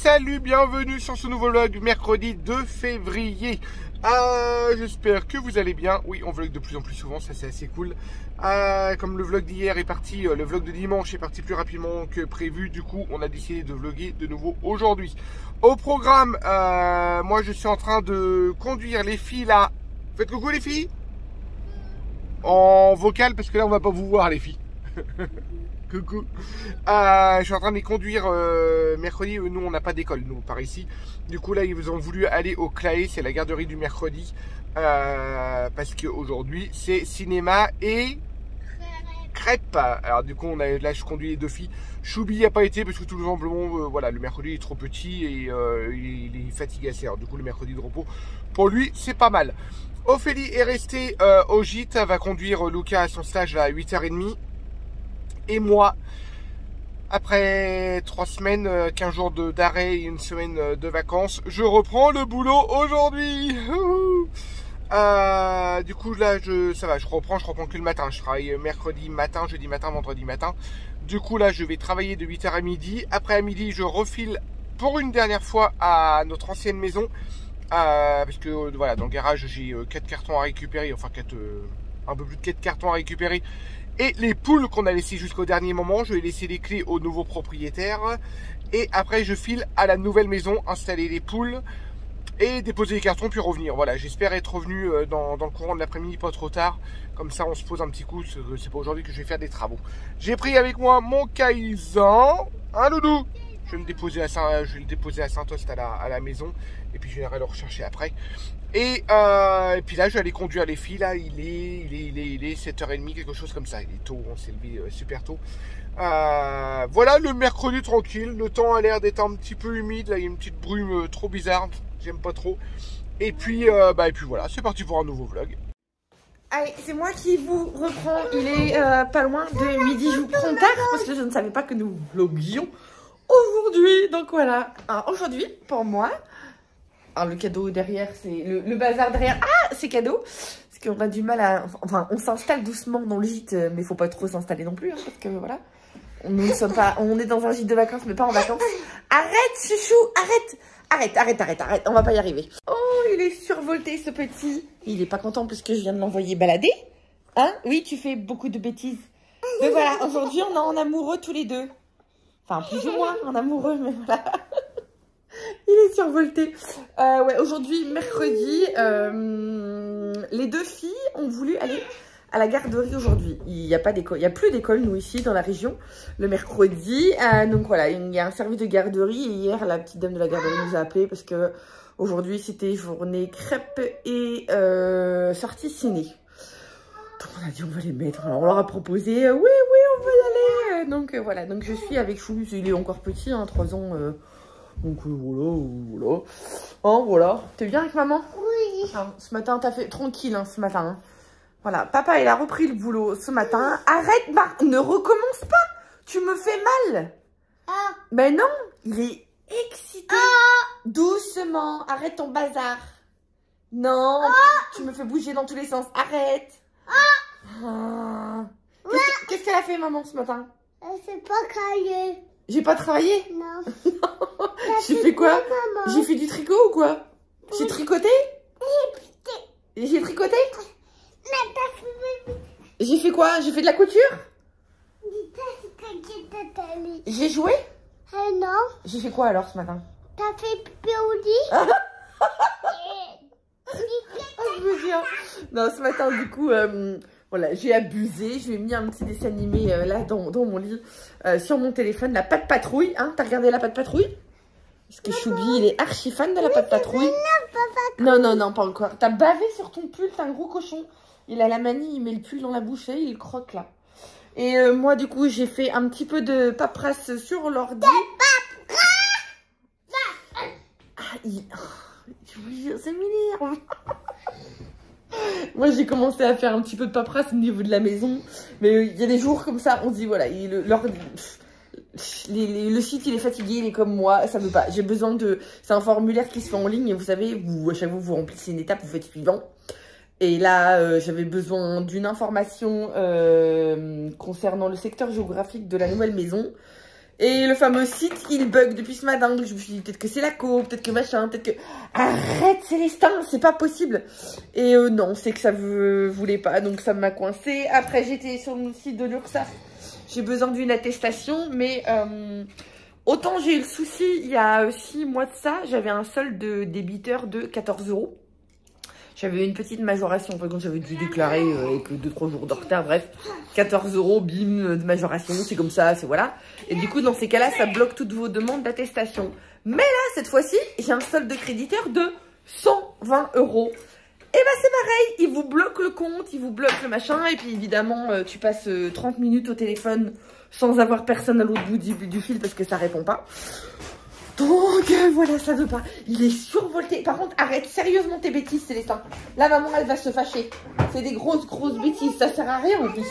salut, bienvenue sur ce nouveau vlog du mercredi 2 février. J'espère que vous allez bien. Oui, on vlog de plus en plus souvent, ça c'est assez cool. Comme le vlog d'hier est parti, le vlog de dimanche est parti plus rapidement que prévu. Du coup, on a décidé de vlogger de nouveau aujourd'hui. Au programme, moi je suis en train de conduire les filles là. Faites coucou les filles. En vocal parce que là on va pas vous voir les filles. Coucou. Je suis en train de les conduire mercredi. Nous on n'a pas d'école nous par ici. Du coup là ils ont voulu aller au Claé, c'est la garderie du mercredi, parce qu'aujourd'hui c'est cinéma et crêpes. Alors du coup là je conduis les deux filles. Choubi n'a pas été parce que tout simplement voilà, le mercredi est trop petit et il est fatigué assez. Alors du coup le mercredi de repos pour lui c'est pas mal. Ophélie est restée au gîte, elle va conduire Lucas à son stage à 8h30. Et moi, après 3 semaines, 15 jours d'arrêt et une semaine de vacances, je reprends le boulot aujourd'hui. Du coup là, ça va, je reprends que le matin. Je travaille mercredi matin, jeudi matin, vendredi matin. Du coup là, je vais travailler de 8h à midi. Après à midi, je refile pour une dernière fois à notre ancienne maison. Parce que voilà, dans le garage, j'ai 4 cartons à récupérer, enfin un peu plus de 4 cartons à récupérer. Et les poules qu'on a laissées jusqu'au dernier moment, je vais laisser les clés au nouveau propriétaire. Et après, je file à la nouvelle maison, installer les poules et déposer les cartons, puis revenir. Voilà, j'espère être revenu dans le courant de l'après-midi, pas trop tard. Comme ça, on se pose un petit coup. C'est pas aujourd'hui que je vais faire des travaux. J'ai pris avec moi mon Kaizen. Hein, Loulou? Je vais le déposer à Saint-Ost à la maison. Et puis, je viendrai le rechercher après. Et puis là, je vais aller conduire les filles. Là, il est 7h30, quelque chose comme ça. Il est tôt, on s'est levé super tôt. Voilà, le mercredi tranquille. Le temps a l'air d'être un petit peu humide. Là, il y a une petite brume trop bizarre. J'aime pas trop. Et puis voilà, c'est parti pour un nouveau vlog. Allez, c'est moi qui vous reprends. Il est pas loin de midi. Je vous prends tard parce que je ne savais pas que nous vloguions aujourd'hui. Donc voilà. Alors aujourd'hui, pour moi... Alors, le cadeau derrière, c'est le bazar derrière. Ah, c'est cadeau. Parce qu'on a du mal à... Enfin, on s'installe doucement dans le gîte, mais il faut pas trop s'installer non plus. Hein, parce que voilà, on est dans un gîte de vacances, mais pas en vacances. Arrête, chouchou, arrête. On va pas y arriver. Oh, il est survolté, ce petit. Il est pas content parce que je viens de l'envoyer balader. Hein? Oui, tu fais beaucoup de bêtises. Mais voilà, aujourd'hui, on est en amoureux tous les deux. Enfin, plus ou moins en amoureux, mais voilà. Il est survolté. Ouais, aujourd'hui, mercredi, les deux filles ont voulu aller à la garderie aujourd'hui. Il n'y a pas d'école, il n'y a plus d'école, nous, ici, dans la région, le mercredi. Donc voilà, il y a un service de garderie. Et hier, la petite dame de la garderie nous a appelé parce que aujourd'hui, c'était journée crêpes et sortie ciné. Donc on a dit, on va les mettre. Alors, on leur a proposé, oui, on va y aller. Donc voilà, donc je suis avec Chou. Il est encore petit, hein, 3 ans. Donc voilà. Oh, voilà. T'es bien avec maman? Oui. Alors, ce matin, t'as fait tranquille, hein, ce matin. Hein. Voilà, papa, il a repris le boulot ce matin. Arrête, ne recommence pas. Tu me fais mal. Ah. Mais non, il est excité. Ah. Doucement, arrête ton bazar. Non, tu me fais bouger dans tous les sens. Arrête. Ah. Qu'est-ce qu'elle a fait, maman, ce matin? Elle s'est pas caillée. J'ai pas travaillé? Non. J'ai fait quoi? J'ai fait du tricot ou quoi? Oui. J'ai tricoté? J'ai tricoté? J'ai fait quoi? J'ai fait de la couture? J'ai joué? Non. J'ai fait quoi alors ce matin? T'as fait pipi au lit? Non, ce matin du coup... Voilà, j'ai abusé, je lui ai mis un petit dessin animé là dans mon lit sur mon téléphone, la Patte Patrouille, hein, t'as regardé la Patte Patrouille? Parce que Choubi, il est archi fan de la Patte Patrouille. Non, pas encore. T'as bavé sur ton pull, t'es un gros cochon. Il a la manie, il met le pull dans la bouche et il croque là. Et moi du coup, j'ai fait un petit peu de paperasse sur l'ordi. Ça m'énerve. Moi, j'ai commencé à faire un petit peu de paperasse au niveau de la maison. Mais il y a des jours comme ça, on se dit, voilà, le site, il est fatigué, il est comme moi, ça veut pas. J'ai besoin de... C'est un formulaire qui se fait en ligne et vous savez, à chaque fois, vous remplissez une étape, vous faites suivant. Et là, j'avais besoin d'une information concernant le secteur géographique de la nouvelle maison. Et le fameux site, il bug depuis ce matin. Donc je me suis dit, peut-être que c'est la coupe, peut-être que machin, peut-être que... Arrête Célestin, c'est pas possible. Et non, c'est que ça voulait pas, donc ça m'a coincé. Après, j'étais sur le site de l'URSSAF. J'ai besoin d'une attestation, mais autant j'ai eu le souci, il y a 6 mois de ça, j'avais un solde de débiteur de 14 €. J'avais une petite majoration, par contre j'avais dû déclarer avec 2-3 jours de retard, bref, 14 €, bim, de majoration, c'est comme ça, c'est voilà. Et du coup, dans ces cas-là, ça bloque toutes vos demandes d'attestation. Mais là, cette fois-ci, j'ai un solde de créditeur de 120 €. Et bah c'est pareil, il vous bloque le compte, il vous bloque le machin, et puis évidemment, tu passes 30 minutes au téléphone sans avoir personne à l'autre bout du fil parce que ça répond pas. Donc voilà, ça veut pas. Il est survolté. Par contre, arrête sérieusement tes bêtises, Célestin. La maman, elle va se fâcher. C'est des grosses bêtises. Ça sert à rien en plus.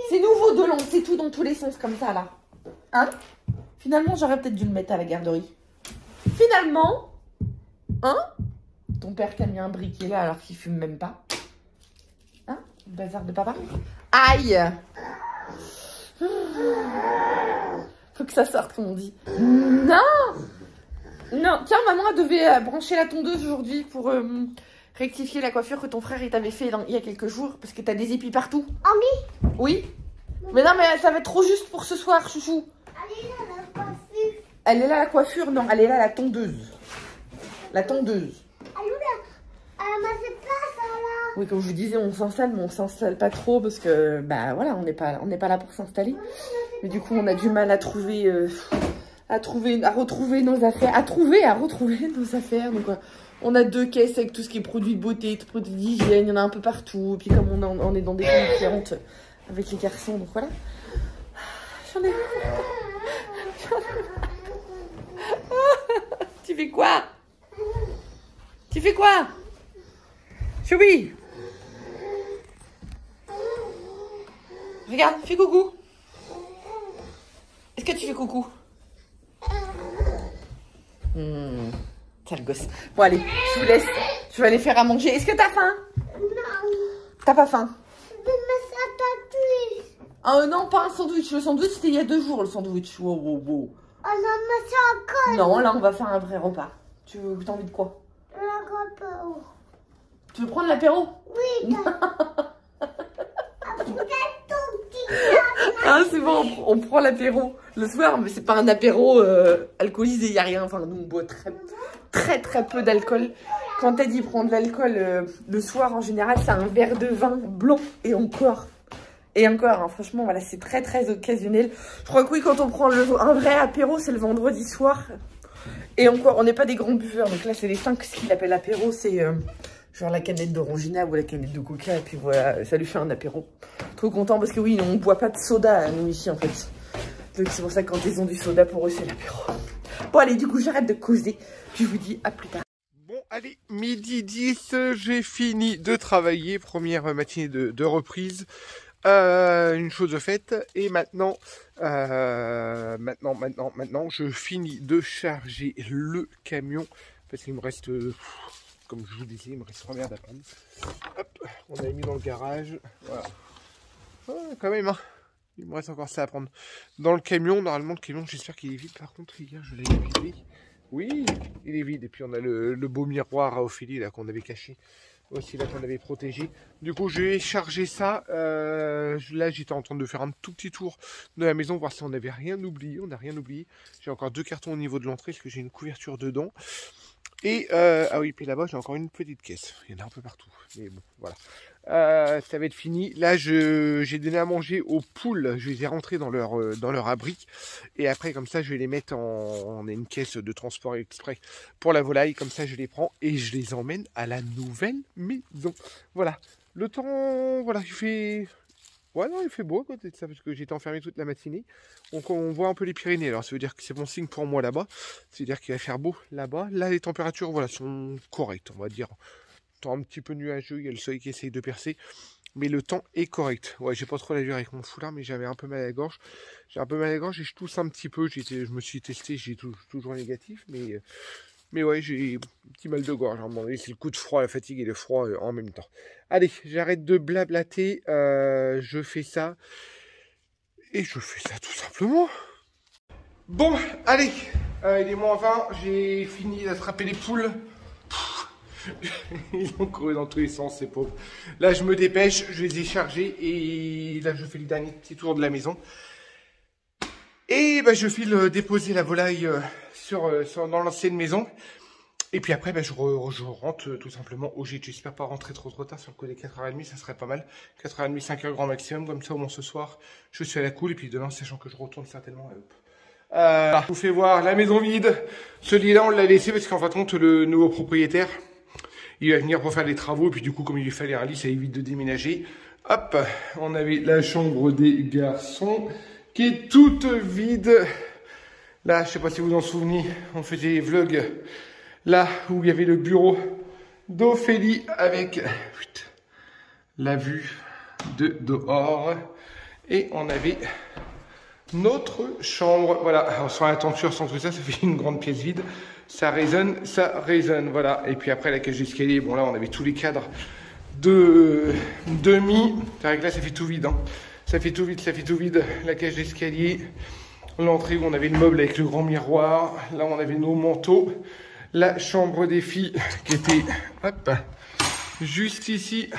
C'est nouveau de long. C'est tout dans tous les sens comme ça, là. Hein? Finalement, j'aurais peut-être dû le mettre à la garderie. Finalement, hein? Ton père qui a mis un briquet là alors qu'il fume même pas. Hein? Le bazar de papa. Aïe! Faut que ça sorte, comme on dit. Non! Non, tiens, maman, elle devait brancher la tondeuse aujourd'hui pour rectifier la coiffure que ton frère il t'avait fait il y a quelques jours, parce que t'as des épis partout. Ah oui? Oui? Mais non, mais ça va être trop juste pour ce soir, chouchou. Elle est là, la coiffure. Elle est là, la coiffure? Non, elle est là, la tondeuse. La tondeuse. Elle est là. Elle m'a fait pas ça, là. Oui, comme je vous disais, on s'installe, mais on s'installe pas trop, parce que, bah voilà, on n'est pas là pour s'installer. Mais du coup, on a du mal à trouver... à retrouver nos affaires. À retrouver nos affaires. Donc, on a 2 caisses avec tout ce qui est produits de beauté, produits d'hygiène. Il y en a un peu partout. Et puis, comme on est dans des villes différentes avec les garçons, donc voilà. J'en ai... Tu fais quoi? Tu fais quoi? Choubi! Regarde, fais coucou. Est-ce que tu fais coucou? Sale gosse. Bon allez, je vous laisse. Je vais aller faire à manger. Est-ce que t'as faim? Non. T'as pas faim? Je vais mettre ça Ah non, pas un sandwich. Le sandwich c'était il y a 2 jours le sandwich. Wow, wow, wow. On en met ça encore. Non, là on va faire un vrai repas. T'as envie de quoi? L'apéro. Tu veux prendre l'apéro? Oui. Ah c'est bon, on prend l'apéro le soir, mais c'est pas un apéro alcoolisé, il n'y a rien. Enfin, nous on boit très peu d'alcool. Quand t'as dit prendre de l'alcool le soir, en général, c'est un verre de vin blanc et encore. Et encore, hein, franchement, voilà, c'est très occasionnel. Je crois que oui, quand on prend un vrai apéro, c'est le vendredi soir. Et encore, on n'est pas des grands buveurs. Donc là, c'est les 5, ce qu'il appelle apéro, c'est... genre la canette d'orangina ou la canette de coca, et puis voilà, ça lui fait un apéro. Trop content parce que oui, on boit pas de soda, nous ici en fait. Donc c'est pour ça que quand ils ont du soda, pour eux c'est l'apéro. Bon allez, du coup j'arrête de causer, puis je vous dis à plus tard. Bon allez, 12h10, j'ai fini de travailler, première matinée de reprise. Une chose de faite, et maintenant, je finis de charger le camion, parce qu'il me reste... comme je vous disais, il me reste 3 merdes à prendre. Hop, on a mis dans le garage. Voilà. Ouais, quand même, hein. Il me reste encore ça à prendre. Dans le camion, normalement, le camion, j'espère qu'il est vide. Par contre, hier, je l'ai vidé. Oui, il est vide. Et puis, on a le beau miroir à Ophélie, là, qu'on avait caché. Aussi, là, qu'on avait protégé. Du coup, je vais charger ça. Là, j'étais en train de faire un tout petit tour de la maison, voir si on n'avait rien oublié. On n'a rien oublié. J'ai encore 2 cartons au niveau de l'entrée, parce que j'ai une couverture dedans. Et, ah oui, puis là-bas, j'ai encore une petite caisse. Il y en a un peu partout. Mais bon, voilà. Ça va être fini. Là, j'ai donné à manger aux poules. Je les ai rentrées dans leur abri. Et après, comme ça, je vais les mettre on a une caisse de transport exprès pour la volaille. Comme ça, je les prends et je les emmène à la nouvelle maison. Voilà. Le temps, voilà, il fait... Ouais, non, il fait beau à côté de ça, parce que j'étais enfermé toute la matinée. Donc, on voit un peu les Pyrénées. Alors, ça veut dire que c'est bon signe pour moi là-bas. C'est-à-dire qu'il va faire beau là-bas. Là, les températures, voilà, sont correctes, on va dire. Temps un petit peu nuageux, il y a le soleil qui essaye de percer. Mais le temps est correct. Ouais, j'ai pas trop la vue avec mon foulard, mais j'avais un peu mal à la gorge. J'ai un peu mal à la gorge et je tousse un petit peu. Je me suis testé, j'ai toujours négatif, mais ouais, j'ai un petit mal de gorge. C'est le coup de froid, la fatigue et le froid en même temps. Allez, j'arrête de blablater. Je fais ça. Et je fais ça tout simplement. Bon, allez, il est -20, j'ai fini d'attraper les poules. Ils ont couru dans tous les sens, ces pauvres. Là, je me dépêche, je les ai chargés et là, je fais le dernier petit tour de la maison. Et bah, je file déposer la volaille dans l'ancienne maison. Et puis après, bah, je rentre tout simplement au gîte. J'espère pas rentrer trop tard sur le côté 4h30, ça serait pas mal. 4h30, 5h grand maximum, comme ça au moins ce soir, je suis à la cool. Et puis demain, sachant que je retourne certainement. Je vous fais voir la maison vide. Ce lit-là, on l'a laissé parce qu'en fin de compte, le nouveau propriétaire, il va venir pour faire les travaux. Et puis du coup, comme il lui fallait un lit, ça évite de déménager. Hop, on avait la chambre des garçons qui est toute vide. Là, je sais pas si vous vous en souvenez, on faisait les vlogs. Là où il y avait le bureau d'Ophélie avec la vue de dehors. Et on avait notre chambre. Voilà, alors, sans la tenture, sans tout ça, ça fait une grande pièce vide. Ça résonne, voilà. Et puis après, la cage d'escalier, bon là, on avait tous les cadres de demi. C'est vrai que là, ça fait tout vide. Hein. Ça fait tout vide. La cage d'escalier, l'entrée où on avait le meuble avec le grand miroir. Là, on avait nos manteaux. La chambre des filles qui était juste ici.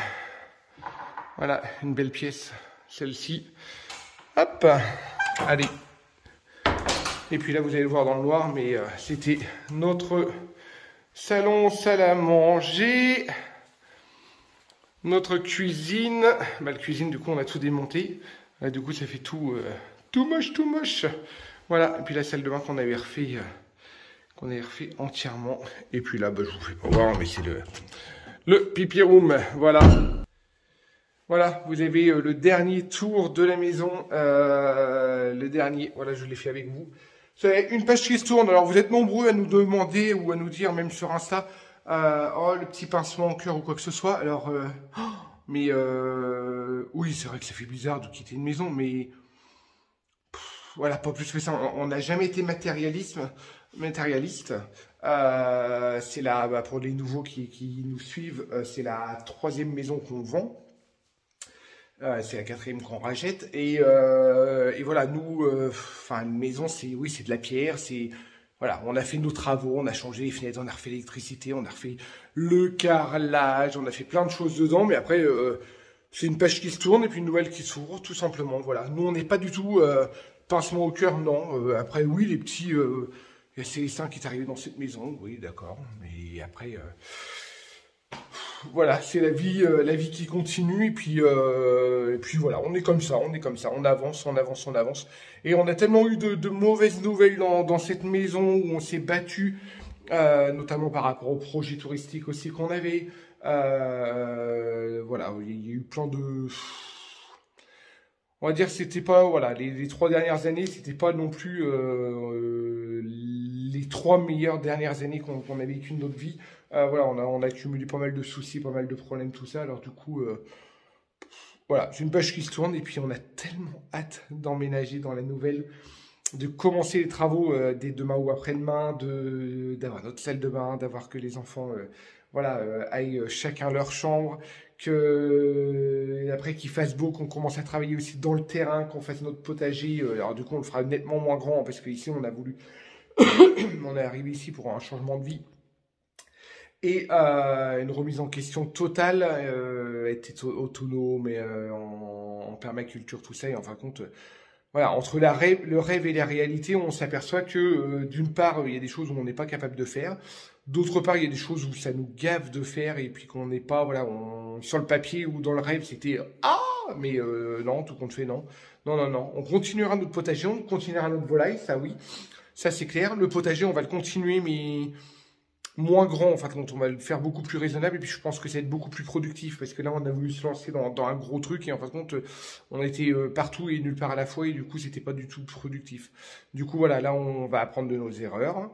Voilà, une belle pièce, celle-ci. Hop, allez. Et puis là, vous allez le voir dans le noir, mais c'était notre salon, salle à manger. Notre cuisine. Bah, la cuisine, du coup, on a tout démonté. Là, du coup, ça fait tout moche. Voilà, et puis la salle de bain qu'on avait refait... entièrement. Et puis là, bah, je vous fais pas voir, mais c'est le pipi room. Voilà. Voilà, vous avez le dernier tour de la maison. Le dernier, voilà, je l'ai fait avec vous. C'est une page qui se tourne. Alors, vous êtes nombreux à nous demander ou à nous dire, même sur Insta, oh, le petit pincement au cœur ou quoi que ce soit. Alors, oui, c'est vrai que ça fait bizarre de quitter une maison, mais... Voilà, pas plus que ça. On n'a jamais été matérialiste. C'est là, bah, pour les nouveaux qui nous suivent, c'est la 3e maison qu'on vend. C'est la 4e qu'on rachète. Et voilà, nous, une maison, c'est de la pierre. Voilà, on a fait nos travaux, on a changé les fenêtres, on a refait l'électricité, on a refait le carrelage, on a fait plein de choses dedans. Mais après, c'est une page qui se tourne et puis une nouvelle qui s'ouvre, tout simplement. Voilà, nous, on n'est pas du tout... pincement au cœur, non. Après, oui, les petits... il y a Célestin qui est arrivé dans cette maison, oui, d'accord. Mais après... voilà, c'est la vie qui continue. Et puis voilà, on est comme ça. On avance. Et on a tellement eu de mauvaises nouvelles dans cette maison où on s'est battu, notamment par rapport au projet touristique aussi qu'on avait. Voilà, il y a eu plein de... On va dire que c'était pas, voilà, les 3 dernières années, c'était pas non plus les 3 meilleures dernières années qu'on a vécues de notre vie. Voilà, on a accumulé pas mal de soucis, pas mal de problèmes, tout ça. Alors du coup, voilà, c'est une page qui se tourne et puis on a tellement hâte d'emménager dans la nouvelle, de commencer les travaux dès demain ou après-demain, d'avoir notre salle de bain, d'avoir que les enfants, aillent chacun leur chambre. Après qu'il fasse beau, qu'on commence à travailler aussi dans le terrain, qu'on fasse notre potager. Alors du coup, on le fera nettement moins grand hein, parce qu'ici, on a voulu... on est arrivé ici pour un changement de vie et une remise en question totale, être autonome et, en permaculture, tout ça. Et en fin de compte, voilà, entre le rêve et la réalité, on s'aperçoit que d'une part, il y a des choses où on n'est pas capable de faire. D'autre part, il y a des choses où ça nous gave de faire et puis qu'on n'est pas, voilà, sur le papier ou dans le rêve, c'était « Ah !» Mais non, tout compte fait, non. Non. On continuera notre potager, on continuera notre volaille, ça oui. Ça c'est clair. Le potager, on va le continuer, mais moins grand. En fait, on va le faire beaucoup plus raisonnable et puis je pense que ça va être beaucoup plus productif parce que là, on a voulu se lancer dans un gros truc et en fin de compte, on était partout et nulle part à la fois et du coup, c'était pas du tout productif. Du coup, voilà, là, on va apprendre de nos erreurs.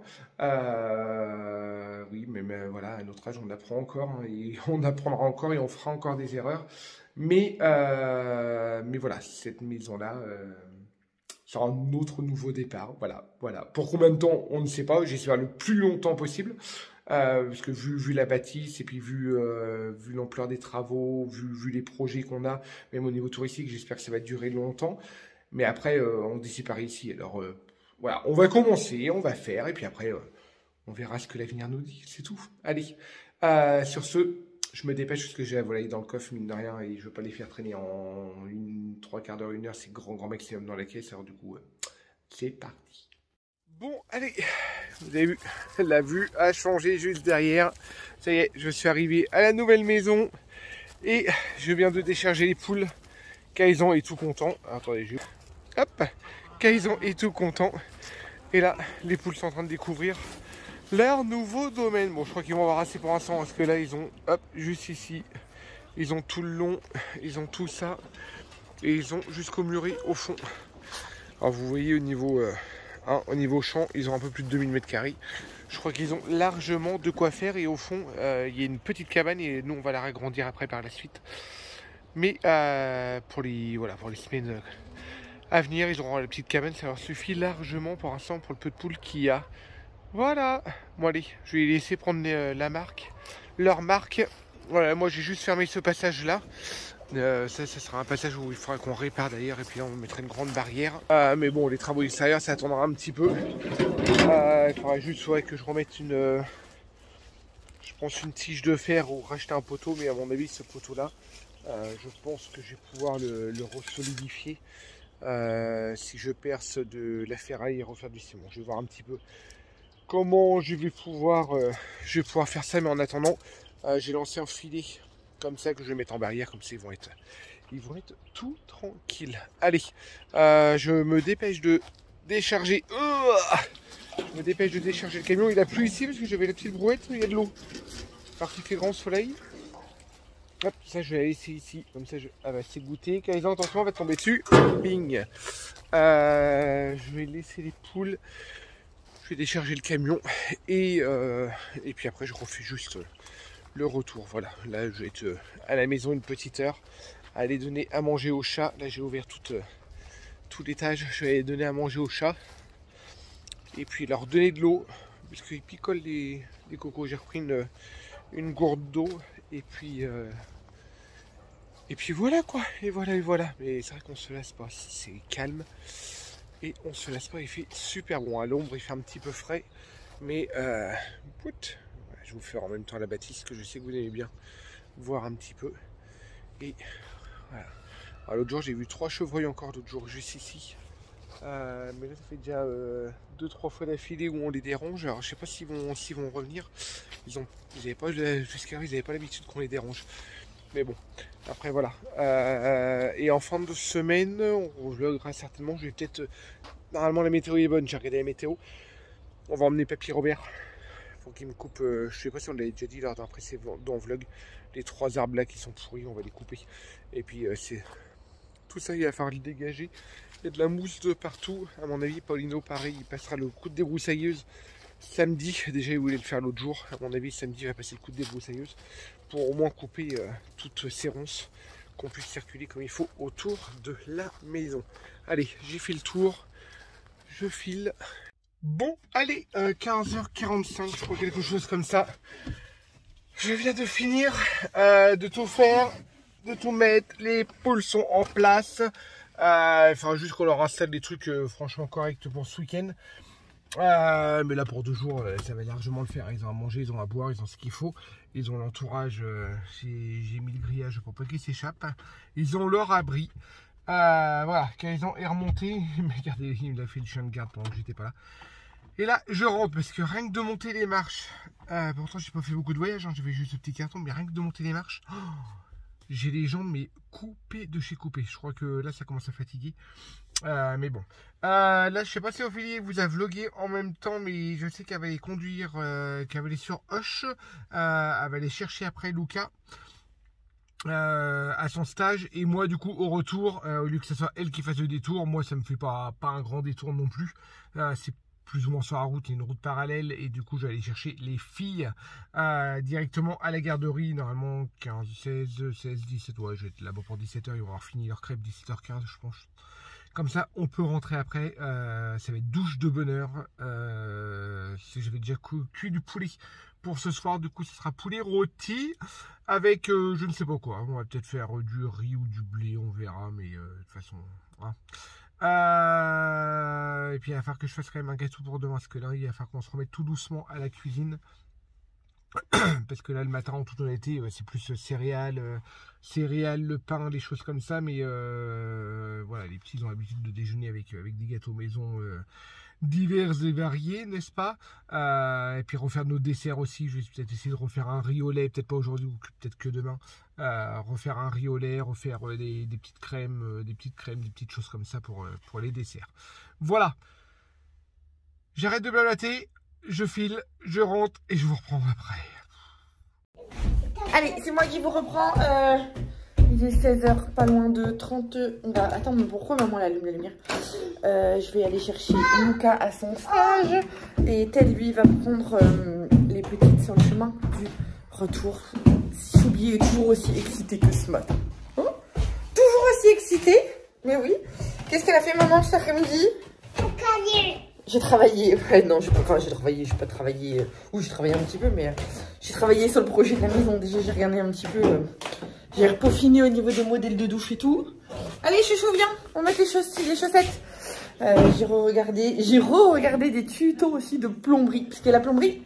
Oui, mais voilà, à notre âge, on apprend encore hein, et on apprendra encore et on fera encore des erreurs. Mais voilà, cette maison-là... sur un autre nouveau départ, voilà. Pour combien de temps, on ne sait pas, j'espère le plus longtemps possible, parce que vu la bâtisse, et puis vu l'ampleur des travaux, vu les projets qu'on a, même au niveau touristique, j'espère que ça va durer longtemps, mais après, on dit c'est par ici, alors voilà, on va commencer, on va faire, et puis après, on verra ce que l'avenir nous dit, c'est tout. Allez, sur ce, je me dépêche parce que j'ai la volaille dans le coffre, mine de rien, et je veux pas les faire traîner en 3/4 d'heure, 1 heure, c'est grand maximum dans la caisse, alors du coup, c'est parti. Bon, allez, vous avez vu, la vue a changé juste derrière. Ça y est, je suis arrivé à la nouvelle maison, et je viens de décharger les poules. Kaizen est tout content. Attendez, hop, Kaizen est tout content. Et là, les poules sont en train de découvrir leur nouveau domaine. Bon, je crois qu'ils vont avoir assez pour l'instant, parce que là, ils ont, hop, juste ici, ils ont tout le long, ils ont tout ça, et ils ont jusqu'au muret au fond. Alors, vous voyez au niveau champ, ils ont un peu plus de 2000 m². Je crois qu'ils ont largement de quoi faire, et au fond, il y a une petite cabane, et nous, on va la agrandir après par la suite. Mais pour les semaines à venir, ils auront la petite cabane, ça leur suffit largement pour l'instant pour le peu de poules qu'il y a. Voilà. Bon allez, je vais les laisser prendre leur marque. Voilà, moi j'ai juste fermé ce passage là. Ça sera un passage où il faudra qu'on répare d'ailleurs, et puis là on mettra une grande barrière. Mais bon, les travaux extérieurs ça attendra un petit peu. Il faudra juste que je remette je pense une tige de fer ou racheter un poteau, mais à mon avis ce poteau là, je pense que je vais pouvoir le resolidifier si je perce de la ferraille et refaire du ciment. Je vais voir un petit peu comment je vais pouvoir faire ça, mais en attendant, j'ai lancé un filet comme ça que je vais mettre en barrière, comme ça ils vont être tout tranquilles. Allez, je me dépêche de décharger. Je me dépêche de décharger le camion. Il a plu ici parce que j'avais la petite brouette, il y a de l'eau. Parce qu'il fait grand soleil. Hop, ça je vais la laisser ici, comme ça elle va s'égoutter. Kaizen, attention, on va tomber dessus. Bing. Je vais laisser les poules. Je vais décharger le camion. Et puis après je refais juste le retour. Voilà, là je vais être à la maison une petite heure. Aller donner à manger aux chats. Là j'ai ouvert tout l'étage. Je vais aller donner à manger aux chats. Et puis leur donner de l'eau. Parce qu'ils picolent les cocos. J'ai repris une gourde d'eau. Et puis voilà quoi, et voilà. Mais c'est vrai qu'on se lasse pas, c'est calme. Et on se lasse pas, il fait super bon. À l'ombre, il fait un petit peu frais. Mais je vous fais en même temps la bâtisse, que je sais que vous aimez bien voir un petit peu. Et voilà. L'autre jour, j'ai vu 3 chevreuils encore, l'autre jour, juste ici. Mais là, ça fait déjà 2-3 fois d'affilée où on les dérange. Alors, je sais pas s'ils vont revenir. Jusqu'à ils n'avaient pas l'habitude qu'on les dérange. Mais bon, après voilà. Et en fin de semaine, on vloguera certainement. Je vais peut-être. Normalement, la météo est bonne. J'ai regardé la météo. On va emmener Papy Robert. Faut qu'il me coupe. Je sais pas si on l'avait déjà dit lors d'un précédent vlog. Les 3 arbres là qui sont pourris, on va les couper. Et puis, c'est. Tout ça, il va falloir le dégager. Il y a de la mousse de partout. À mon avis, Paulino, pareil, il passera le coup de débroussailleuse samedi. Déjà, il voulait le faire l'autre jour. À mon avis, samedi, il va passer le coup de débroussailleuse pour au moins couper toutes ces ronces, qu'on puisse circuler comme il faut autour de la maison. Allez, j'ai fait le tour. Je file. Bon, allez, 15h45, je crois, quelque chose comme ça. Je viens de finir de tout faire, de tout mettre. Les poules sont en place. Il faudra juste qu'on leur installe des trucs franchement corrects pour ce week-end. Mais là pour 2 jours, ça va largement le faire. Ils ont à manger, ils ont à boire, ils ont ce qu'il faut. Ils ont l'entourage. J'ai mis le grillage pour pas qu'ils s'échappent. Ils ont leur abri. Voilà, Kaizen est remonté. Mais regardez, il a fait le chien de garde pendant que j'étais pas là. Et là, je rentre parce que rien que de monter les marches. Pourtant, j'ai pas fait beaucoup de voyages. Hein, j'avais juste le petit carton, mais rien que de monter les marches. J'ai les jambes mais coupées de chez coupées. Je crois que là ça commence à fatiguer. Mais bon. Là je sais pas si Ophélie vous a vlogué en même temps, mais je sais qu'elle va aller conduire, qu'elle va aller sur Hoche. Elle va aller chercher après Luca à son stage. Et moi du coup au retour, au lieu que ce soit elle qui fasse le détour, moi ça me fait pas un grand détour non plus. C'est plus ou moins sur la route, il y a une route parallèle et du coup je vais aller chercher les filles directement à la garderie, normalement 15, 16, 17, ouais je vais être là-bas pour 17h, ils vont avoir fini leur crêpe 17h15 je pense. Comme ça on peut rentrer après, ça va être douche de bonheur. J'avais déjà cuit du poulet pour ce soir, du coup ce sera poulet rôti avec je ne sais pas quoi, on va peut-être faire du riz ou du blé, on verra, mais de toute façon... Hein. Et puis il va falloir que je fasse quand même un gâteau pour demain, parce que là il va falloir qu'on se remette tout doucement à la cuisine. Parce que là le matin en toute honnêteté c'est plus céréales, le pain, des choses comme ça. Mais voilà, les petits ont l'habitude de déjeuner avec des gâteaux maison divers et variés, n'est-ce pas? Et puis refaire nos desserts aussi. Je vais peut-être essayer de refaire un riz au lait, peut-être pas aujourd'hui ou peut-être que demain. Refaire un riz au lait, refaire des petites crèmes, des petites choses comme ça pour les desserts. Voilà. J'arrête de blablater, je file, je rentre et je vous reprends après. Allez, c'est moi qui vous reprends. Il est 16h, pas loin de 30. On va... Attends, mais pourquoi maman allume la lumière? Je vais aller chercher Luca à son stage. Et Ted, lui, va prendre les petites sur le chemin du retour. Soubi est toujours aussi excité que ce matin. Hein? Toujours aussi excité? Mais oui. Qu'est-ce qu'elle a fait maman cet après-midi? J'ai travaillé, ouais, non, j'ai pas travaillé, oui, j'ai travaillé un petit peu, mais j'ai travaillé sur le projet de la maison. Déjà, j'ai regardé un petit peu, j'ai repeaufiné au niveau des modèles de douche et tout. Allez, chouchou, viens, on met les chaussettes. J'ai re-regardé des tutos aussi de plomberie, parce que la plomberie,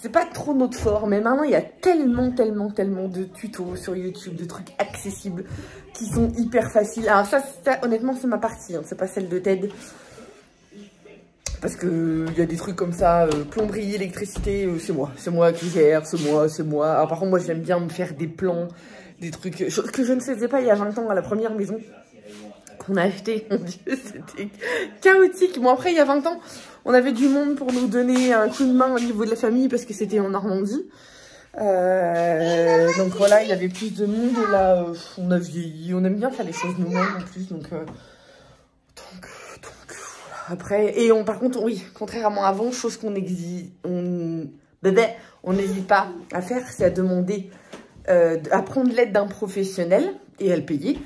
c'est pas trop notre fort, mais maintenant, il y a tellement de tutos sur YouTube, de trucs accessibles, qui sont hyper faciles. Alors ça honnêtement, c'est ma partie, hein, c'est pas celle de Ted. Parce que il y a des trucs comme ça, plomberie, électricité, c'est moi qui gère, c'est moi. Alors par contre, moi j'aime bien me faire des plans, des trucs que je ne faisais pas il y a 20 ans à la première maison qu'on a acheté. Mon Dieu, c'était chaotique. Bon après, il y a 20 ans, on avait du monde pour nous donner un coup de main au niveau de la famille parce que c'était en Normandie. Donc voilà, il y avait plus de monde et là, on a vieilli, on aime bien faire les choses nous-mêmes en plus, donc après, et par contre, oui, contrairement à avant, chose qu'on n'hésite pas à faire, c'est à demander, à prendre l'aide d'un professionnel et à le payer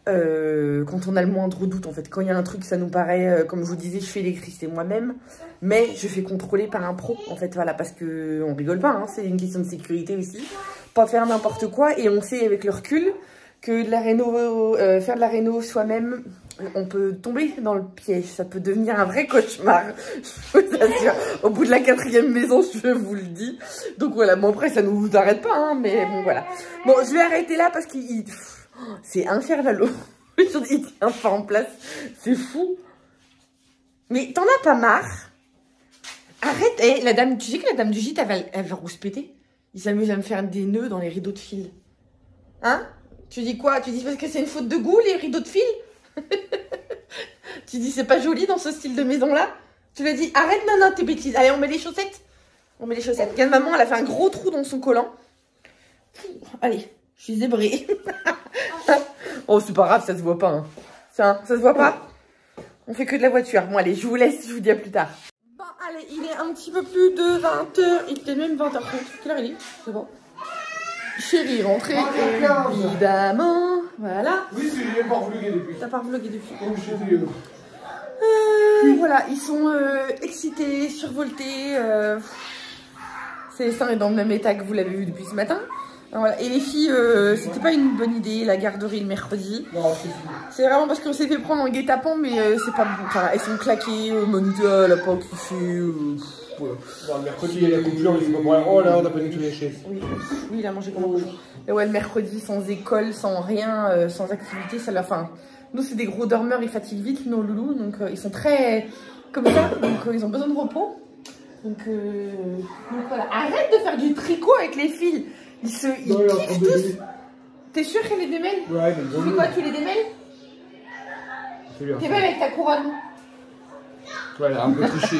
quand on a le moindre doute. En fait, quand il y a un truc, ça nous paraît, comme je vous disais, je fais l'électricité moi-même, mais je fais contrôler par un pro, en fait, voilà, parce que on rigole pas, hein, c'est une question de sécurité aussi, pas faire n'importe quoi, et on sait avec le recul que de la réno, faire de la réno soi-même, on peut tomber dans le piège, ça peut devenir un vrai cauchemar, je vous assure. Au bout de la 4e maison, je vous le dis. Donc voilà, bon après ça ne nous arrête pas, hein, mais bon voilà. Bon, je vais arrêter là parce qu'il c'est infernal. Il tient pas en place, c'est fou. Mais t'en as pas marre? Arrête, hey, la dame, tu sais que la dame du gîte, elle va rouspéter. Il s'amuse à me faire des nœuds dans les rideaux de fil. Hein? Tu dis quoi? Tu dis parce que c'est une faute de goût, les rideaux de fil? Tu dis c'est pas joli dans ce style de maison là? Tu lui as dit arrête non tes bêtises. Allez, on met les chaussettes. On met les chaussettes. Regarde maman, elle a fait un gros trou dans son collant. Allez, je suis zébrée. Oh c'est pas grave, ça se voit pas, hein. Ça se voit pas? On fait que de la voiture. Bon allez, je vous laisse, je vous dis à plus tard. Bon allez, il est un petit peu plus de 20h. Il était même 20h30. Quelle heure il est? C'est bon. Chérie rentrée, évidemment. Voilà. Oui, j'ai pas vlogué depuis. T'as pas vlogué depuis. Donc, voilà, ils sont excités, survoltés. Célestin est dans le même état que vous l'avez vu depuis ce matin. Voilà. Et les filles, c'était pas une bonne idée, la garderie le mercredi. C'est vraiment parce qu'on s'est fait prendre en guet-apens, mais c'est pas bon. Enfin, elles sont claquées, Monica, elle a pas kiffé. Voilà. Bon, le mercredi, il y a la coupure, mais c'est pas pour rien. Oh là, on a pas du tout les chaises. Oui, il a mangé comme un cochon. Et ouais, le mercredi, sans école, sans rien, sans activité, ça leur. Enfin, nous, c'est des gros dormeurs, ils fatiguent vite, nos loulous. Donc, ils sont très comme ça. Donc, ils ont besoin de repos. Donc voilà. Arrête de faire du tricot avec les filles. Ils kiffent tous. T'es sûr qu'elle les démêle? Ouais, mais tu fais quoi? Tu les démêles? T'es belle avec ta couronne. Voilà, un peu triché.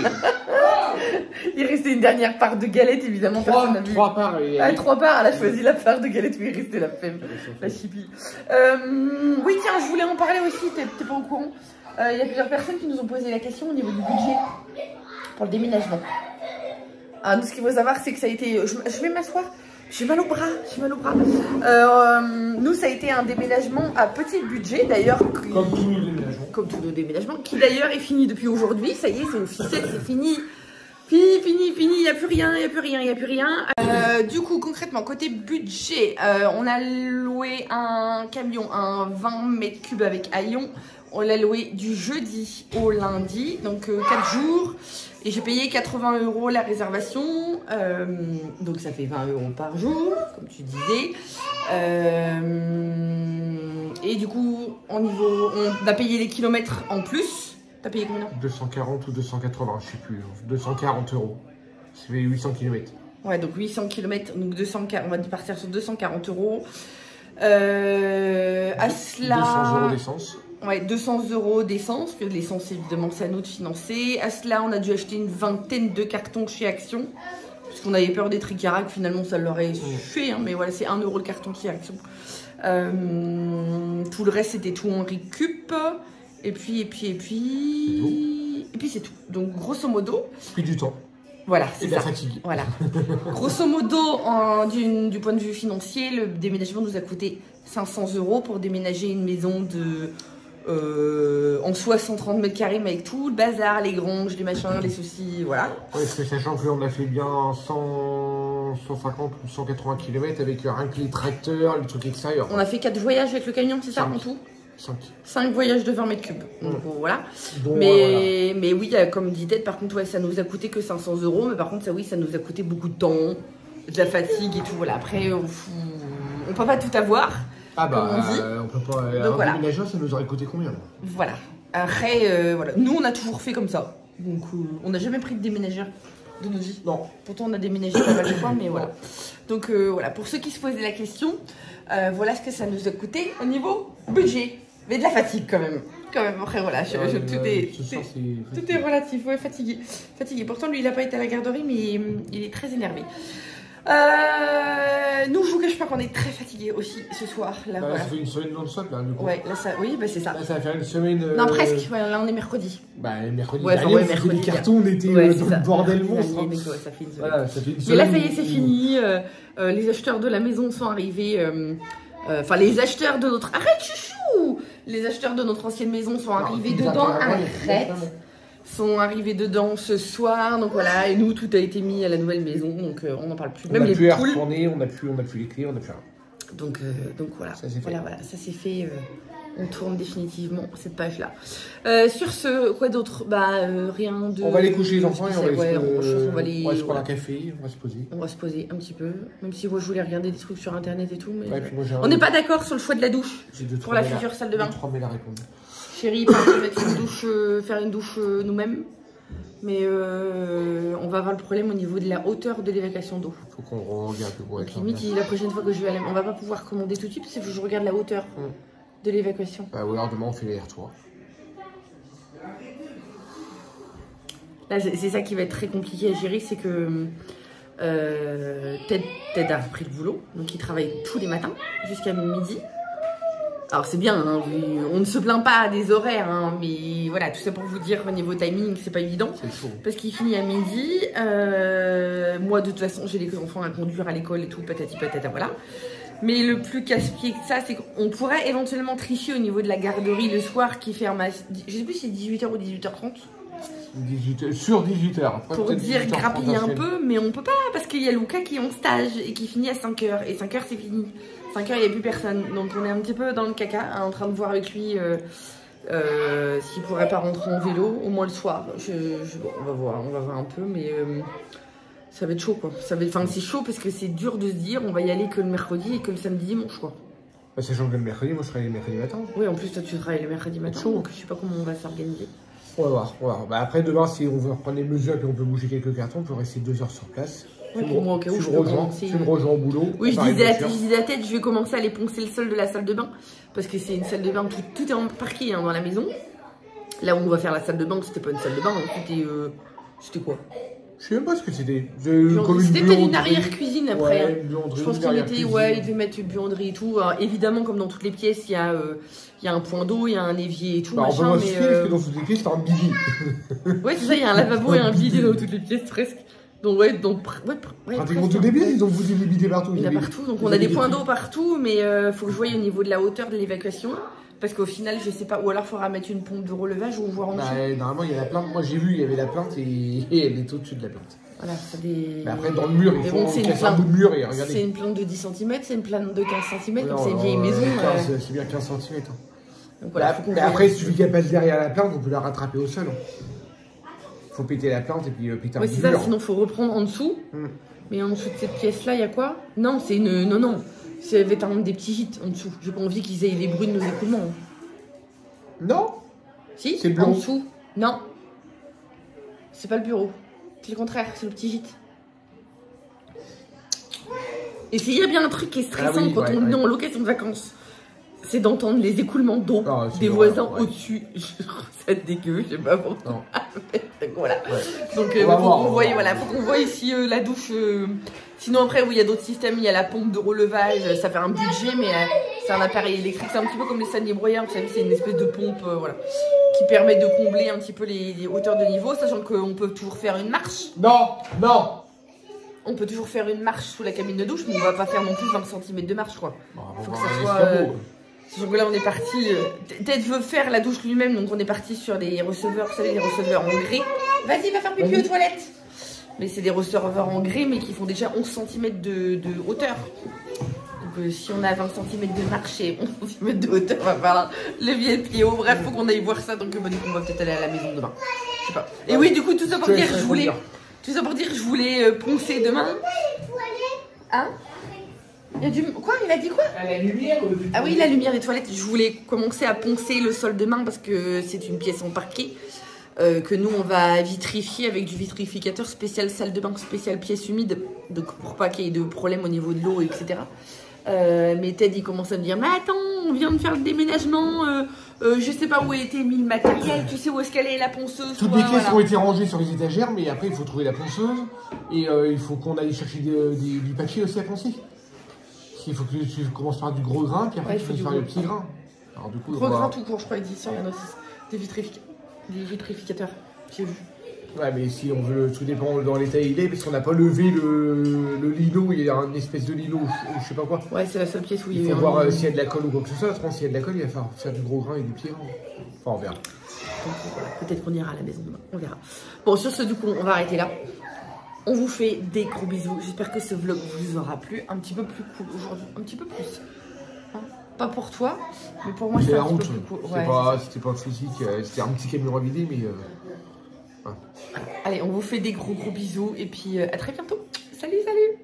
Il restait une dernière part de galette, évidemment. Personne n'a vu. 3 parts. Ah, 3 parts, elle a choisi la part de galette où il restait la femme. La chippie. Oui, tiens, je voulais en parler aussi, t'es pas au courant. Il y a plusieurs personnes qui nous ont posé la question au niveau du budget pour le déménagement. Ah, nous, ce qu'il faut savoir, c'est que ça a été. Je vais m'asseoir. J'ai mal au bras, nous, ça a été un déménagement à petit budget, d'ailleurs. Comme tous nos déménagements. Comme tous nos déménagements, qui d'ailleurs est fini depuis aujourd'hui. Ça y est, c'est officiel, c'est fini. Fini, il n'y a plus rien, Du coup, concrètement, côté budget, on a loué un camion, un 20 mètres cubes avec haillons. On l'a loué du jeudi au lundi, donc 4 jours. Et j'ai payé 80 € la réservation. Donc ça fait 20 € par jour, comme tu disais. Et du coup, on a payé les kilomètres en plus. T'as payé combien? 240 ou 280, je sais plus. 240 €. Ça fait 800 km. Ouais, donc 800 km, donc 240, on va partir sur 240 €. À cela... 200 € d'essence. Ouais, 200 € d'essence, que l'essence, évidemment, c'est à nous de financer. À cela, on a dû acheter une vingtaine de cartons chez Action. Parce qu'on avait peur des tricaracs, finalement, ça l'aurait fait. Hein, mais voilà, c'est 1 € le carton chez Action. Tout le reste, c'était tout en récup. Et puis c'est tout. Donc, grosso modo... Plus du temps. Voilà, c'est ça. Et de la fatigue. Voilà. Grosso modo, du point de vue financier, le déménagement nous a coûté 500 € pour déménager une maison de... en soi 130 mètres carrés, mais avec tout le bazar, les granges, les machins, les soucis, voilà. Ouais, parce que sachant qu'on a fait bien 150 ou 180 km avec rien que les tracteurs, les trucs extérieurs. On a fait 4 voyages avec le camion, c'est ça en tout? 5 voyages de 20 mètres cubes. Donc voilà. Bon, mais oui, comme dit Ted, par contre, ouais, ça nous a coûté que 500 €. Mais par contre, ça nous a coûté beaucoup de temps, de la fatigue et tout. Voilà. Après, on peut pas tout avoir. Ah bah, on peut pas. Donc, voilà. Déménagement, ça nous aurait coûté combien? Voilà. Après, voilà. Nous, on a toujours fait comme ça. Donc, on n'a jamais pris de déménageur de nos vies. Non. Pourtant, on a déménagé pas mal de fois, mais voilà. Donc, voilà. Pour ceux qui se posaient la question, voilà ce que ça nous a coûté au niveau budget. Mais de la fatigue quand même. Après, voilà. Tout est relatif. Ouais, fatigué. Pourtant, lui, il n'a pas été à la garderie, mais il est très énervé. Nous, je vous cache pas qu'on est très fatigués aussi ce soir. Là, bah, voilà. Ça fait une semaine non-stop là, du coup. Ouais, là, oui, bah, c'est ça. Là, ça va faire une semaine. Non, presque. Ouais, là, on est mercredi. Bah, mercredi. Ouais, dernier, mercredi. Les cartons, on était dans le bordel monstre. Ouais, ça fait une semaine. Voilà, ça fait une Mais semaine. là, ça y est, c'est fini. Les acheteurs de la maison sont arrivés. Enfin, les acheteurs de notre... Arrête, chouchou! Les acheteurs de notre ancienne maison sont arrivés dedans. Arrête! Sont arrivés dedans ce soir, donc voilà, et nous tout a été mis à la nouvelle maison, donc on n'en parle plus. Même les poules, retourner, on n'a plus les clés, on n'a plus rien. Donc voilà, ça s'est fait. Voilà, ça s'est fait. On tourne définitivement cette page-là. Sur ce, quoi d'autre? Bah rien de. On va aller coucher les enfants et on va se prendre un café, on va se poser. On va se poser un petit peu, même si moi je voulais regarder des trucs sur internet et tout, mais ouais, puis moi, on n'est pas d'accord sur le choix de la douche pour la future salle de bain. Chérie, faire une douche nous-mêmes. Mais on va avoir le problème au niveau de la hauteur de l'évacuation d'eau. Faut qu'on regarde. Donc limite, la prochaine fois que je vais aller, on va pas pouvoir commander tout de suite parce qu'il faut que je regarde la hauteur de l'évacuation. Bah ou alors demain on fait les retours. Là, c'est ça qui va être très compliqué à gérer, c'est que Ted a repris le boulot, donc il travaille tous les matins jusqu'à midi. Alors c'est bien, hein, on ne se plaint pas des horaires, hein, mais voilà, tout ça pour vous dire au niveau timing, c'est pas évident. Parce qu'il finit à midi. Moi de toute façon, j'ai les enfants à conduire à l'école et tout, patati patata, voilà. Mais le plus casse-pied que ça, c'est qu'on pourrait éventuellement tricher au niveau de la garderie le soir qui ferme à, je sais plus si c'est 18h ou 18h30. 18h, sur 18h. Pour dire grappiller un peu, mais on peut pas parce qu'il y a Luca qui est en stage et qui finit à 5h. Et 5h c'est fini. 5h il n'y a plus personne. Donc on est un petit peu dans le caca, hein, en train de voir avec lui s'il pourrait pas rentrer en vélo, au moins le soir. On va voir un peu, mais ça va être chaud quoi. Enfin c'est chaud parce que c'est dur de se dire on va y aller que le mercredi et que le samedi dimanche quoi. Bah, sachant que le mercredi, moi je travaille le mercredi matin. Oui, en plus toi tu travailles le mercredi matin, donc je sais pas comment on va s'organiser. On va voir. Bah, après demain, si on veut reprendre les mesures et qu'on peut bouger quelques cartons, on peut rester 2 heures sur place. Ouais, pour moi, au cas où je peux commencer. Tu me rejoins au boulot. Oui, je disais à Ted, je vais commencer à aller poncer le sol de la salle de bain. Parce que c'est une salle de bain, tout est embarqué hein, dans la maison. Là où on va faire la salle de bain, c'était pas une salle de bain, c'était quoi? Je sais même pas ce que c'était. C'était peut-être une arrière-cuisine après. Ouais, je pense qu'il devait mettre une buanderie et tout. Alors, évidemment, comme dans toutes les pièces, il y a un point d'eau, il y a un évier et tout. Bah, machin, parce que dans toutes les pièces, t'as un bidet. Ouais, c'est ça, il y a un lavabo et un bidet dans toutes les pièces presque. Donc, pratiquement tous les bidets, ils ont foutu des bidets partout. Il y en a partout, donc on a des points d'eau partout, mais faut que je voie au niveau de la hauteur de l'évacuation. Parce qu'au final, je sais pas, ou alors il faudra mettre une pompe de relevage ou voir en dessous. Normalement, il y a la plainte. Moi, j'ai vu, il y avait la plainte et elle est au-dessus de la plainte. Voilà, ça des... Mais après, dans le mur, il faut casser un bout de mur et regardez. C'est une plante de 10 cm, c'est une plante de 15 cm, Non, donc c'est une vieille maison. C'est bien 15 cm. Donc voilà, Mais après, il suffit qu'elle passe derrière la plante, on peut la rattraper au sol. Il faut péter la plante et puis péter un bout de mur. C'est ça, sinon il faut reprendre en dessous. Mais en dessous de cette pièce-là, il y a quoi? Non, c'est une... Non. C'est des petits gîtes en dessous. J'ai pas envie qu'ils aient les bruits de nos écoulements. Non. Si, c'est le bureau. En dessous. Non. C'est pas le bureau. C'est le contraire, c'est le petit gîte. Et s'il y a bien un truc qui est stressant quand on est en location de vacances, c'est d'entendre les écoulements d'eau des voisins au-dessus. Ça dégueu, je sais pas pourquoi. Donc voilà. Donc faut qu'on voit ici la douche. Sinon après, oui, il y a d'autres systèmes. Il y a la pompe de relevage. Ça fait un budget, mais c'est un appareil électrique. C'est un petit peu comme les saniers broyeurs. Vous savez, c'est une espèce de pompe qui permet de combler un petit peu les hauteurs de niveau, sachant qu'on peut toujours faire une marche. Non. On peut toujours faire une marche sous la cabine de douche, mais on va pas faire non plus 20 cm de marche, quoi. Faut que ça soit... Sachant que là, on est parti... Ted veut faire la douche lui-même, donc on est parti sur des receveurs, vous savez, des receveurs en grès. Vas-y, va faire pipi aux toilettes. Mais c'est des receveurs en grès, mais qui font déjà 11 cm de hauteur. Donc si on a 20 cm de marche et 11 cm de hauteur, on va faire le pied de pied haut. Bref, faut qu'on aille voir ça, donc du coup, on va peut-être aller à la maison demain. Je sais pas. Et oui, du coup, tout ça pour dire, je voulais poncer demain. Hein? Il y a du... Quoi? Il a dit quoi? La lumière. Ah oui, la lumière des toilettes. Je voulais commencer à poncer le sol demain parce que c'est une pièce en parquet que nous on va vitrifier avec du vitrificateur spécial salle de bain, spécial pièce humide, donc pour pas qu'il y ait de problème au niveau de l'eau, etc. Mais Ted il commence à me dire, mais attends, on vient de faire le déménagement, je sais pas où a été mis le matériel, tu sais où est-ce qu'elle est la ponceuse? Toutes les pièces ont été rangées sur les étagères, mais après il faut trouver la ponceuse et il faut qu'on aille chercher du papier aussi à poncer. Il faut que tu commences par du gros grain, puis après tu fais faire le petit grain. Alors, du coup, gros grain tout court, je crois, il dit sur la notice. Des vitrificateurs, j'ai vu. Ouais, mais si on veut, tout dépend dans l'état il est, parce qu'on n'a pas levé le lino, il y a une espèce de lino, je sais pas quoi. Ouais, c'est la seule pièce où il y a eu. Il faut voir s'il y a de la colle ou quoi que ce soit. S'il y a de la colle, il va falloir faire du gros grain et du petit grain. Enfin, on verra. Donc voilà, peut-être qu'on ira à la maison demain, on verra. Bon, sur ce, du coup, on va arrêter là. On vous fait des gros bisous. J'espère que ce vlog vous aura plu. Un petit peu plus cool aujourd'hui. Un petit peu plus. Hein, pas pour toi, mais pour moi, c'est un petit peu plus cool. C'était pas physique. C'était un petit camion à vider, mais... Allez, on vous fait des gros bisous. Et puis, à très bientôt. Salut, salut!